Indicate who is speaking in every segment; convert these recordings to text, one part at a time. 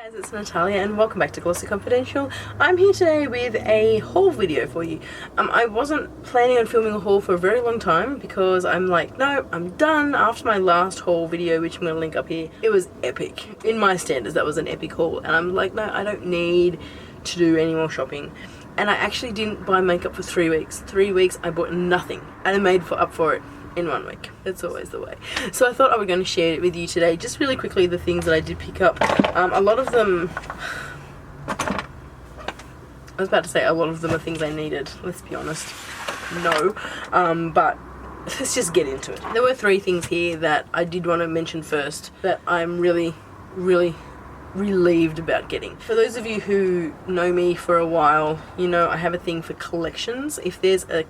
Speaker 1: Hey guys, it's Natalia and welcome back to Glossy Confidential. I'm here today with a haul video for you. I wasn't planning on filming a haul for a very long time because I'm like, no, I'm done after my last haul video, which I'm going to link up here. It was epic. In my standards, that was an epic haul. And I'm like, no, I don't need to do any more shopping. And I actually didn't buy makeup for 3 weeks. 3 weeks, I bought nothing. And I made up for it in 1 week. It's always the way. So I thought I was going to share it with you today. Just really quickly, the things that I did pick up. A lot of them, I was about to say a lot of them are things I needed. Let's be honest. No. But let's just get into it. There were 3 things here that I did want to mention first that I'm really relieved about getting. For those of you who know me for a while, you know I have a thing for collections. If there's a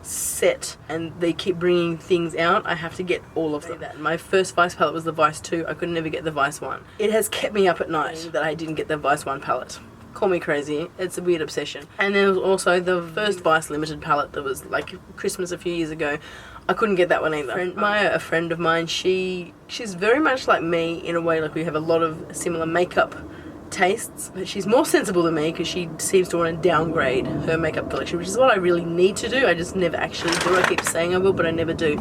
Speaker 1: set and they keep bringing things out, I have to get all of them. My first Vice palette was the Vice 2. I could never get the Vice 1. It has kept me up at night that I didn't get the Vice 1 palette. Call me crazy, it's a weird obsession. And there was also the first Vice Limited palette that was like Christmas a few years ago. I couldn't get that one either. Maya, a friend of mine, she's very much like me in a way. Like, we have a lot of similar makeup tastes, but she's more sensible than me because she seems to want to downgrade her makeup collection, which is what I really need to do. I just never actually do. I keep saying I will, but I never do.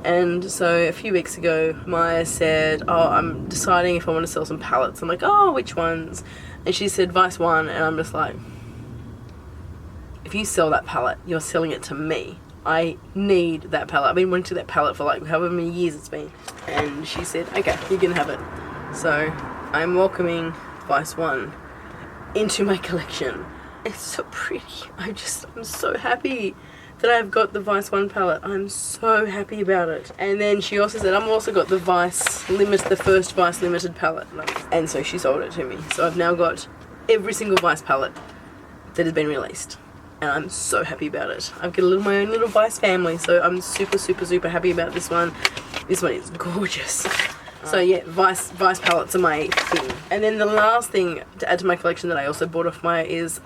Speaker 1: And so a few weeks ago, Maya said, oh, I'm deciding if I want to sell some palettes. I'm like, oh, which ones? And she said Vice 1, and I'm just like, if you sell that palette, you're selling it to me. I need that palette. I've been wanting to that palette for like however many years it's been. And she said, okay, you can have it. So I'm welcoming Vice 1 into my collection. It's so pretty. I'm so happy that I've got the Vice 1 palette. I'm so happy about it. And then she also said, I've also got the the first Vice Limited palette. And so she sold it to me. So I've now got every single Vice palette that has been released. And I'm so happy about it. I've got my own little Vice family, so I'm super happy about this one. This one is gorgeous. So yeah, Vice palettes are my thing. And then the last thing to add to my collection that I also bought off Maya is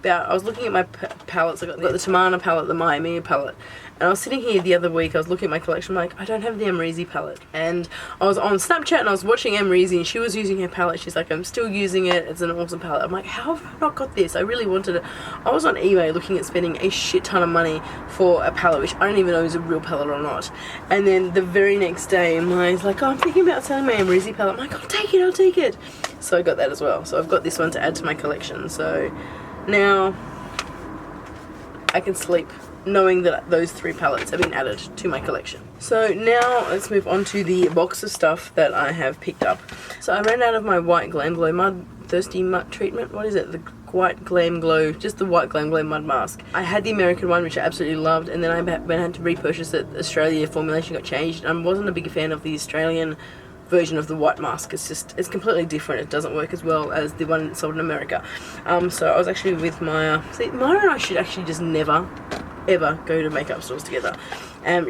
Speaker 1: I was looking at my palettes. I got the Tamana palette, the Miami palette. And I was sitting here the other week, I was looking at my collection, I'm like, I don't have the Amrezy palette. And I was on Snapchat and I was watching Amrezy and she was using her palette. She's like, I'm still using it, it's an awesome palette. I'm like, how have I not got this? I really wanted it. I was on eBay looking at spending a shit ton of money for a palette, which I don't even know is a real palette or not. And then the very next day, Maya's like, oh, I'm thinking about selling my Amrezy palette. I'm like, I'll take it. So I got that as well. So I've got this one to add to my collection. So now I can sleep knowing that those 3 palettes have been added to my collection. So now let's move on to the box of stuff that I have picked up. So I ran out of my white Glamglow Mud Thirsty Mud treatment. What is it? The white Glamglow, just the white Glamglow Mud mask. I had the American one, which I absolutely loved, and then I had to repurchase it. Australia formulation got changed. I wasn't a big fan of the Australian version of the white mask. It's completely different. It doesn't work as well as the one sold in America. So I was actually with Maya. See, Maya and I should actually just never ever go to makeup stores together.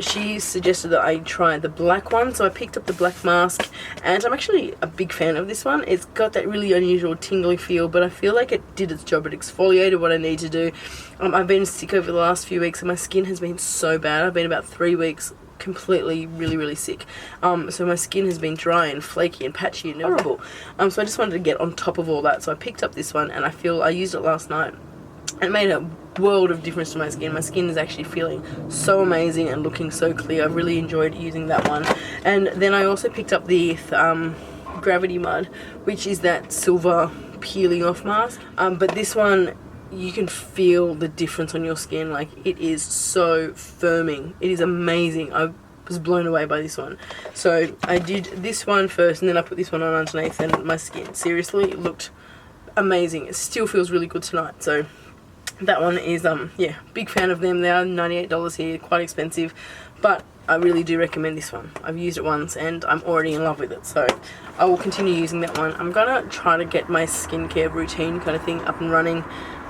Speaker 1: She suggested that I try the black one, so I picked up the black mask, and I'm actually a big fan of this one. It's got that really unusual tingly feel, but I feel like it did its job. It exfoliated what I need to do. I've been sick over the last few weeks and my skin has been so bad. I've been about 3 weeks completely really sick, so my skin has been dry and flaky and patchy and horrible. So I just wanted to get on top of all that, so I picked up this one, and I used it last night. It made a world of difference to my skin. My skin is actually feeling so amazing and looking so clear. I've really enjoyed using that one. And then I also picked up the Gravity Mud, which is that silver peeling off mask. But this one, you can feel the difference on your skin. Like, it is so firming. It is amazing. I was blown away by this one. So I did this one first, and then I put this one on underneath, and my skin seriously looked amazing. It still feels really good tonight. So that one is, yeah, big fan of them. They are $98 here, quite expensive, but I really do recommend this one. I've used it once and I'm already in love with it, so I will continue using that one. I'm gonna try to get my skincare routine kind of thing up and running.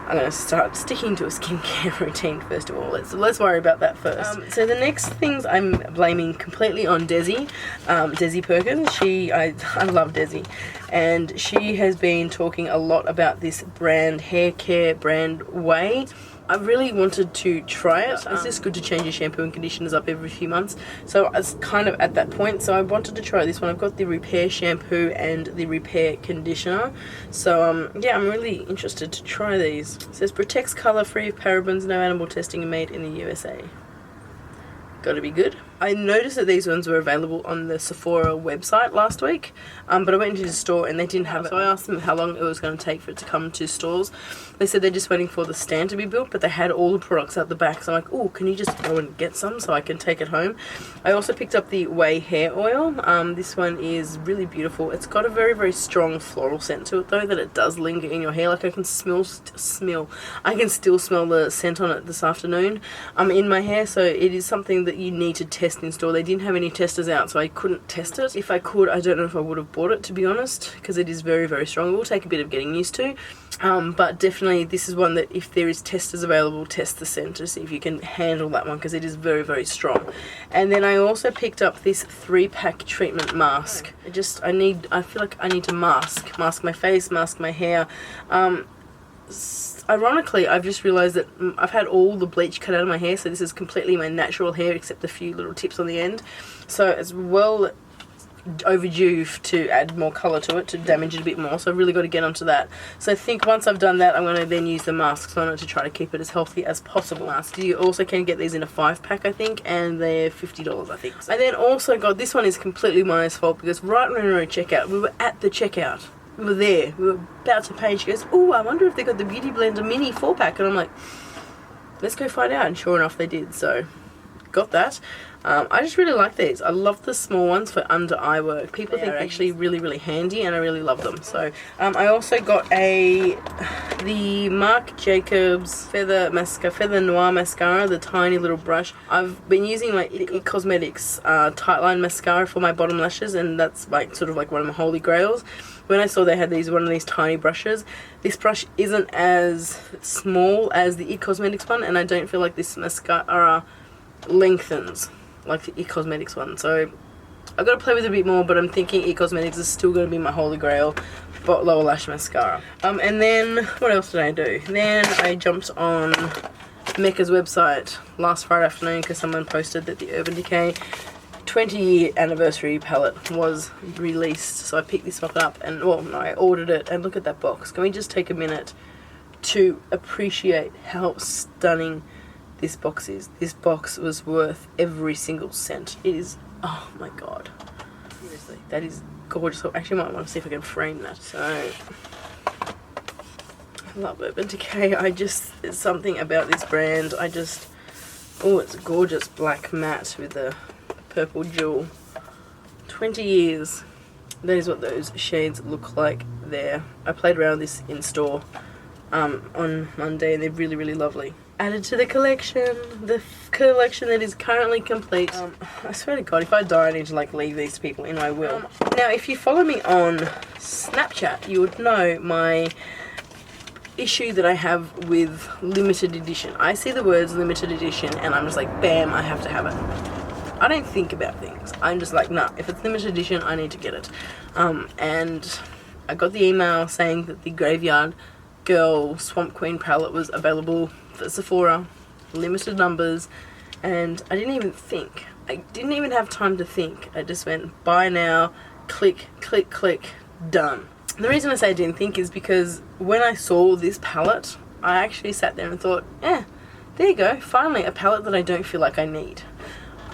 Speaker 1: I'm going to start sticking to a skincare routine first of all. Let's worry about that first. So the next things I'm blaming completely on Desi. Desi Perkins. I love Desi. And she has been talking a lot about this brand, hair care brand Way. I really wanted to try it. It's just good to change your shampoo and conditioners up every few months. So I was kind of at that point. So I wanted to try this one. I've got the repair shampoo and the repair conditioner. So yeah, I'm really interested to try these. It says protects color, free of parabens, no animal testing, and made in the USA. Gotta be good. I noticed that these ones were available on the Sephora website last week, but I went into the store and they didn't have it. So I asked them how long it was going to take for it to come to stores. They said they're just waiting for the stand to be built, but they had all the products out the back. So I'm like, oh, can you just go and get some so I can take it home? I also picked up the Way hair oil. This one is really beautiful. It's got a very, very strong floral scent to it though, that it does linger in your hair. Like I can I can still smell the scent on it this afternoon in my hair. So it is something that you need to test in store. They didn't have any testers out, so I couldn't test it. If I could, I don't know if I would have bought it, to be honest, because it is very, very strong. It will take a bit of getting used to, but definitely this is one that if there is testers available, test the scent to see if you can handle that one, because it is very, very strong. And then I also picked up this 3-pack treatment mask. I feel like I need to mask my face, mask my hair. Ironically, I've just realised that I've had all the bleach cut out of my hair, so this is completely my natural hair except a few little tips on the end. So it's well overdue to add more colour to it, to damage it a bit more, so I've really got to get onto that. So I think once I've done that, I'm going to then use the masks on it to try to keep it as healthy as possible. You also can get these in a 5-pack, I think, and they're $50, I think. I then also got, this one is completely my fault, because right when we were at checkout, we were at the checkout. We were there, we were about to pay. She goes, oh, I wonder if they got the Beauty Blender mini 4-pack. And I'm like, let's go find out. And sure enough, they did. So, got that. I just really like these. I love the small ones for under eye work. People think they're actually really, really handy, and I really love them. So, I also got the Marc Jacobs Feather Noir Mascara, the tiny little brush. I've been using my IT Cosmetics Tightline Mascara for my bottom lashes, and that's like sort of like one of my holy grails. When I saw they had one of these tiny brushes, this brush isn't as small as the IT Cosmetics one, and I don't feel like this mascara lengthens like the IT Cosmetics one. So I've got to play with it a bit more, but I'm thinking IT Cosmetics is still going to be my holy grail, but lower lash mascara. And then what else did I do? Then I jumped on Mecca's website last Friday afternoon because someone posted that the Urban Decay 20-year anniversary palette was released, so I picked this one up, and well, no, I ordered it, and look at that box. Can we just take a minute to appreciate how stunning this box is? This box was worth every single cent. It is, oh my god, seriously, that is gorgeous. I actually might want to see if I can frame that. So I love Urban Decay. There's something about this brand. Oh, it's a gorgeous black matte with a purple jewel. 20 years. That is what those shades look like there. I played around with this in store on Monday, and they're really, really lovely. Added to the collection that is currently complete. I swear to God, if I die, I need to like leave these people in my will. Now, if you follow me on Snapchat, you would know my issue that I have with limited edition. I see the words limited edition, and I'm just like, bam, I have to have it. I don't think about things. I'm just like, nah, if it's limited edition, I need to get it. And I got the email saying that the Graveyard Girl Swamp Queen palette was available for Sephora, limited numbers, and I didn't even think. I didn't even have time to think. I just went, buy now, click, click, click, done. The reason I say I didn't think is because when I saw this palette, I actually sat there and thought, there you go, finally a palette that I don't feel like I need.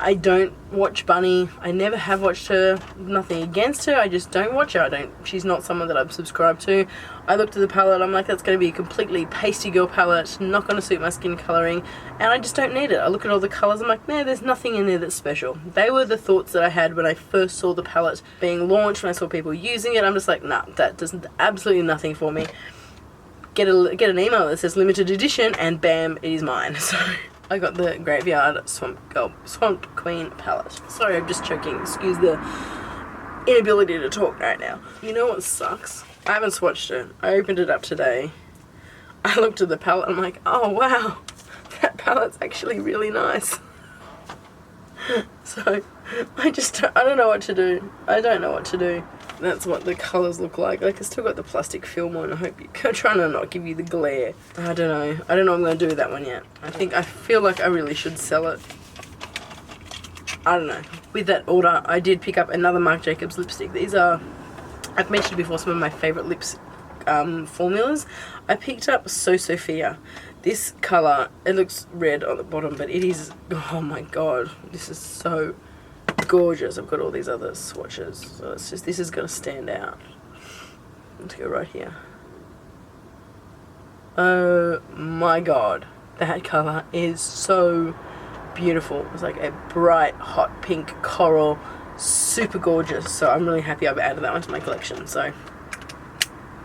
Speaker 1: I don't watch Bunny. I never have watched her. Nothing against her. I just don't watch her. She's not someone that I'm subscribed to. I looked at the palette. I'm like, that's going to be a completely pasty girl palette. Not going to suit my skin colouring. And I just don't need it. I look at all the colours. I'm like, nah, there's nothing in there that's special. They were the thoughts that I had when I first saw the palette being launched. When I saw people using it, I'm just like, nah, that does absolutely nothing for me. Get an email that says limited edition, and bam, it is mine. So I got the Graveyard Swamp Queen palette. Sorry, I'm just choking. Excuse the inability to talk right now. You know what sucks? I haven't swatched it. I opened it up today. I looked at the palette and I'm like, oh wow, that palette's actually really nice. So I don't know what to do. I don't know what to do. that's what the colours look like. Like, it's still got the plastic film on. I'm trying to not give you the glare. I don't know what I'm going to do with that one yet. I feel like I really should sell it. I don't know. With that order, I did pick up another Marc Jacobs lipstick. These are, I've mentioned before, some of my favourite lips formulas. I picked up So Sophia. This colour, it looks red on the bottom, but it is, oh my god, this is so gorgeous. I've got all these other swatches, so it's just, this is going to stand out. Let's go right here. Oh my god, that colour is so beautiful. It's like a bright hot pink coral, super gorgeous. So I'm really happy I've added that one to my collection. So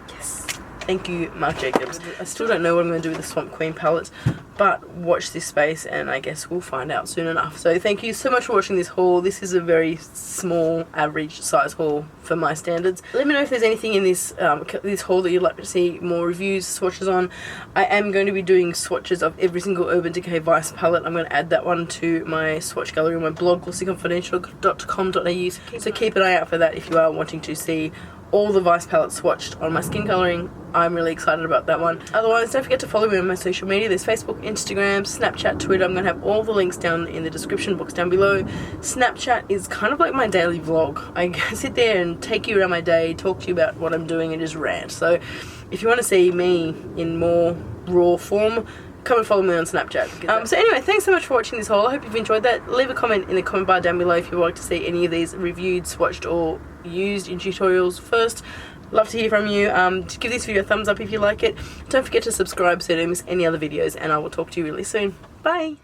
Speaker 1: yes, thank you Marc Jacobs. I still don't know what I'm going to do with the Swamp Queen palette, but watch this space and I guess we'll find out soon enough. So thank you so much for watching this haul. This is a very small, average size haul for my standards. Let me know if there's anything in this this haul that you'd like to see more reviews, swatches on. I am going to be doing swatches of every single Urban Decay Vice palette. I'm going to add that one to my swatch gallery on my blog, glossyconfidential.com.au. So keep an eye out for that if you are wanting to see all the Vice palettes swatched on my skin colouring. I'm really excited about that one. Otherwise, don't forget to follow me on my social media. There's Facebook, Instagram, Snapchat, Twitter. I'm going to have all the links down in the description box down below. Snapchat is kind of like my daily vlog. I sit there and take you around my day, talk to you about what I'm doing and just rant. So if you want to see me in more raw form, come and follow me on Snapchat. So anyway, thanks so much for watching this haul. I hope you've enjoyed that. Leave a comment in the comment bar down below if you would like to see any of these reviewed, swatched or used in tutorials first. Love to hear from you. Give this video a thumbs up if you like it. Don't forget to subscribe so you don't miss any other videos, and I will talk to you really soon. Bye!